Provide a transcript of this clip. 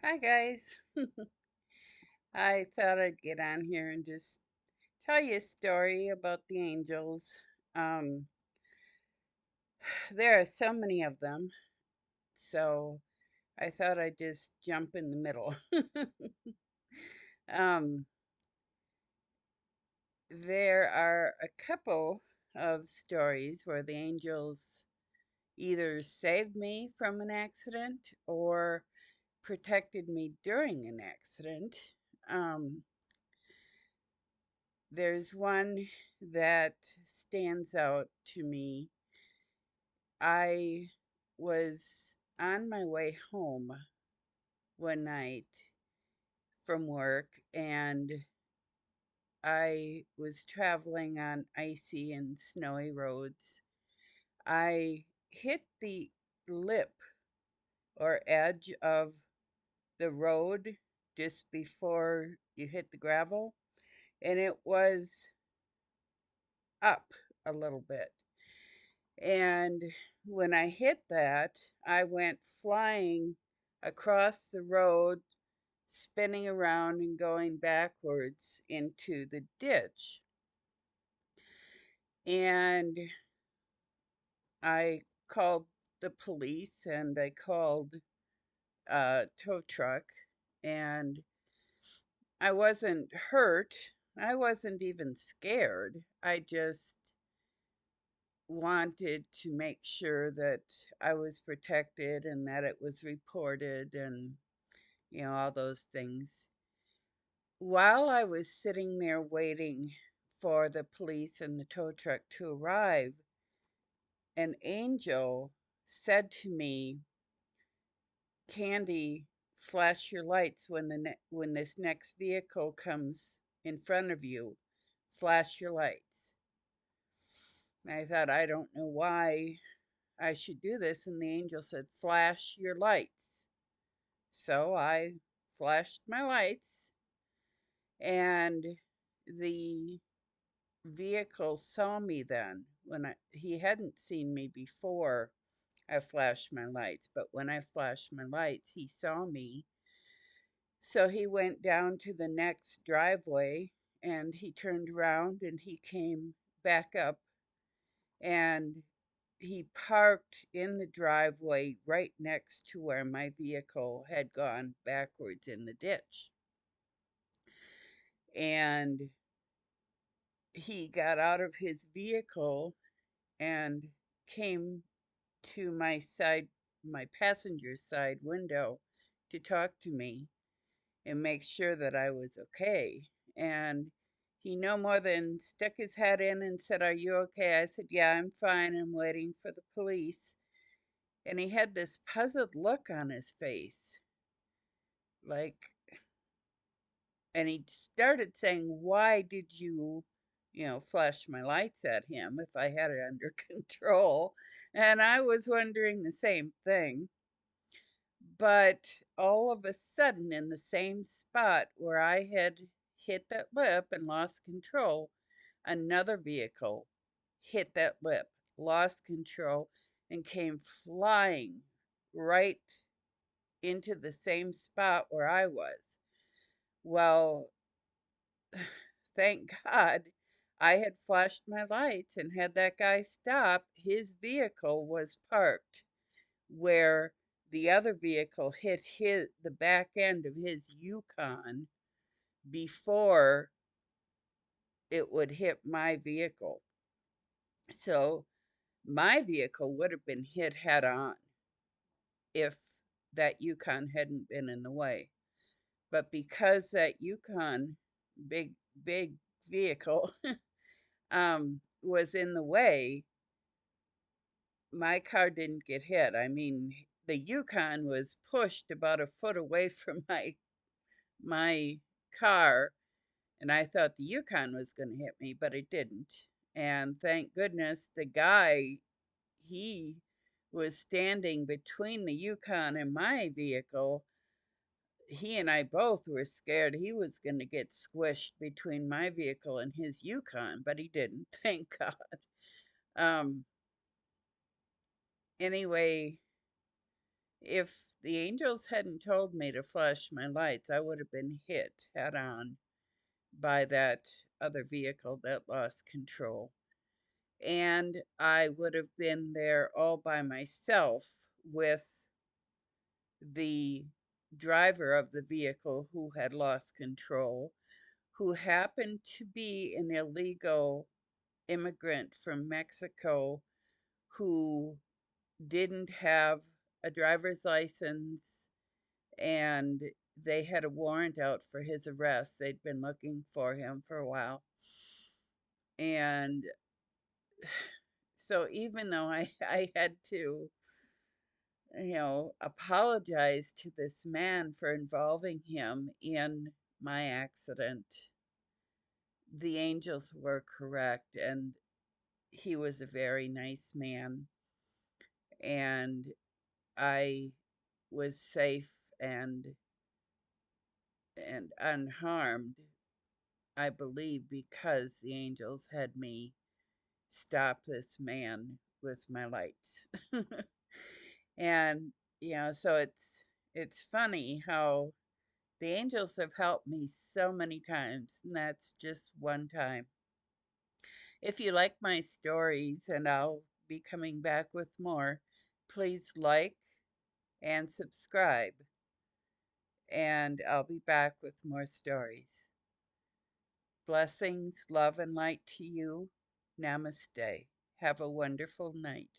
Hi, guys. I thought I'd get on here and just tell you a story about the angels. Um, there are so many of them, so I thought I'd just jump in the middle. um, there are a couple of stories where the angels either saved me from an accident or protected me during an accident. Um, There's one that stands out to me. I was on my way home one night from work and I was traveling on icy and snowy roads. I hit the lip or edge of the road just before you hit the gravel, and it was up a little bit. And when I hit that, I went flying across the road, spinning around and going backwards into the ditch. And I called the police and I called a tow truck, and I wasn't hurt. I wasn't even scared. I just wanted to make sure that I was protected and that it was reported and, all those things. While I was sitting there waiting for the police and the tow truck to arrive, an angel said to me, "Candy, flash your lights when when this next vehicle comes in front of you. Flash your lights." And I thought, I don't know why I should do this. And the angel said, "Flash your lights." So I flashed my lights, and the vehicle saw me then. He hadn't seen me before I flashed my lights, but when I flashed my lights, he saw me. So he went down to the next driveway and he turned around and he came back up and he parked in the driveway right next to where my vehicle had gone backwards in the ditch. And he got out of his vehicle and came to my passenger side window to talk to me and make sure that I was okay. And he no more than stuck his head in and said, "Are you okay?" I said, "Yeah, I'm fine. I'm waiting for the police." And he had this puzzled look on his face, like, and he started saying, "Why did you flash my lights at him if I had it under control?" And I was wondering the same thing. But all of a sudden, in the same spot where I had hit that lip and lost control, another vehicle hit that lip, lost control, and came flying right into the same spot where I was. Well, thank God I had flashed my lights, and had that guy stop, his vehicle was parked where the other vehicle hit the back end of his Yukon before it would hit my vehicle. So my vehicle would have been hit head on if that Yukon hadn't been in the way. But because that Yukon, big, big vehicle, was in the way, my car didn't get hit. I mean, the Yukon was pushed about a foot away from my car, and I thought the Yukon was going to hit me, but it didn't. And thank goodness the guy, he was standing between the Yukon and my vehicle. He and I both were scared he was going to get squished between my vehicle and his Yukon, but he didn't, thank God. Um, anyway, If the angels hadn't told me to flash my lights, I would have been hit head on by that other vehicle that lost control. And I would have been there all by myself with the driver of the vehicle who had lost control, who happened to be an illegal immigrant from Mexico who didn't have a driver's license, and they had a warrant out for his arrest. They'd been looking for him for a while. And so even though I had to, apologize to this man for involving him in my accident, the angels were correct, and he was a very nice man, and I was safe and unharmed, I believe, because the angels had me stop this man with my lights. And so it's funny how the angels have helped me so many times, and that's just one time. If you like my stories, and I'll be coming back with more, please like and subscribe, and I'll be back with more stories. Blessings, love, and light to you. Namaste. Have a wonderful night.